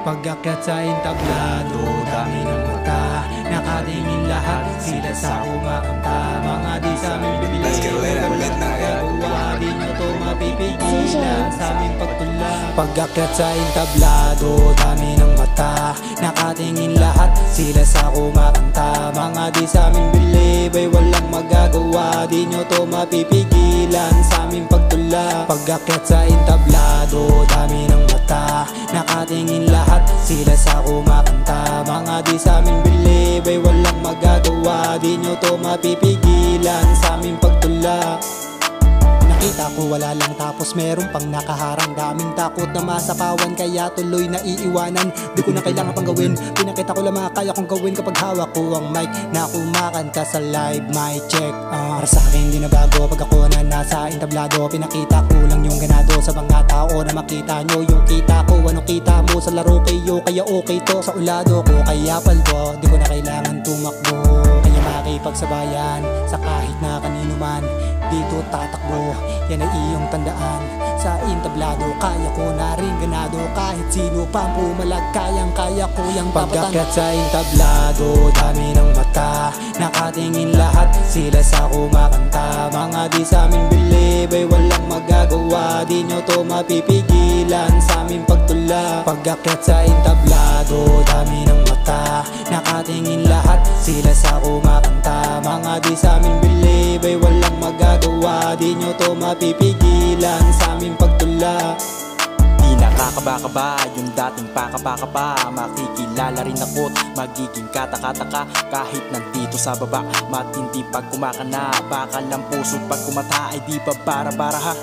Pag-akyat sa entablado, dami ng mata, nakatingin lahat, sila sa kumakanta. Mga di sa aming bibili, walang magagawa, di nyo to mapipigilan sa aming pagtula. Pag-akyat sa entablado, dami ng mata, nakatingin lahat, sila sa kumakanta. Mga di sa aming bilib ay walang magagawa, di nyo to mapipigilan sa aming pagtula. Pag-akyat sa entablado, dami ng mata, nakatingin lahat, sila sa kumakanta. Mga di sa aming bilib ay walang magagawa, di nyo to mapipigilan sa aming pagtula. Nakita ko wala lang tapos meron pang nakaharang. Daming takot na masakawan kaya tuloy na iiwanan. Di ko na kailangan pang gawin, pinakita ko lang mga kaya kong gawin kapag hawak ko ang mic na kumakanta sa live mic check. Para sa akin di na bago pag ako na nasa entablado. Pinakita ko lang yung ganado sa mga tao na makita nyo yung kita ko. Anong kita mo sa laro kayo, kaya okay to sa ulado ko. Kaya paldo, di ko na kailangan tumakbo, kaya makipagsabayan sa kahit na kanino man. Dito tatakbo, yan ay iyong tandaan. Sa entablado, kaya ko na rin ganado. Kahit sino pang pumalag, kayang-kaya ko yung tapatan. Pag-akyat sa entablado, dami ng mata, nakatingin lahat, sila sa kumakanta. Mga di sa aming bilib ay walang magagawa, di nyo to mapipigilan sa aming pagtula. Pag-akyat sa entablado, dami ng mata, nakatingin lahat, sila sa kumakanta. Mga di sa aming bilib ay walang magagawa, di nyo to mapipigilan sa aming pagtula. Di nakakaba-kaba yung dating pakaba-kaba. Makikilala rin ako't magiging katakataka kahit nandito sa baba. Matindi pag kumakana, bakal ang puso't pag kumata ay di ba bara-bara ha.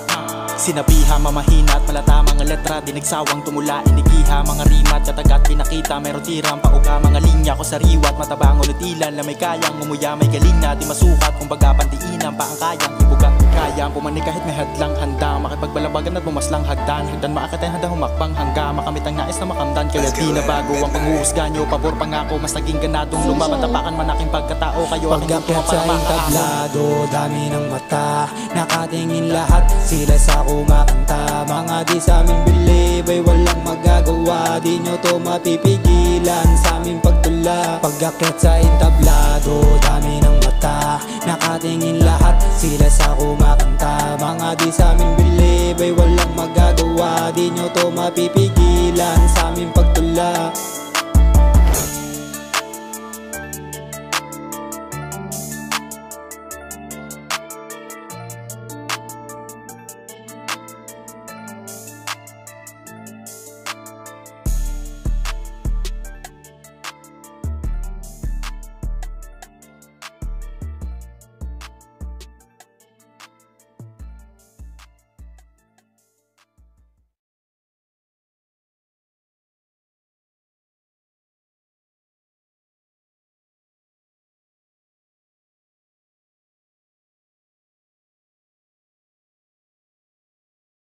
Sinabiha, mamahina at malata mga letra, di nagsawang tumula, inigiha mga rima at katagat pinakita. Meron tirang pauga, mga linya ko sariwat, matabang ulit ilan na may kayang ngumuya, may galing na di masukat. Kung baga pandiinan pa ang kayang ibuga, kayang pumanig kahit may hadlang handa. Makipagbalabagan at bumaslang hagdan, hagdan maakatayin handa humakbang hangga makamit ang nais na makamdan. Kaya di na bago ang panghuhusga nyo, pabor pangako, mas naging ganadong lumaban. Tapakan man aking pagkatao, kayo aking pag-akyat sa entablado, dami ng mata, nakatingin lahat, sila sa kumakanta. Mga di sa aming bilib ay walang magagawa, di nyo to mapipigilan sa aming pagtula. Pag-akyat sa entablado, dami ng mata, nakatingin lahat, sila sa kumakanta. Mga di sa aming bilib ay walang magagawa, di nyo to mapipigilan sa aming pagtula.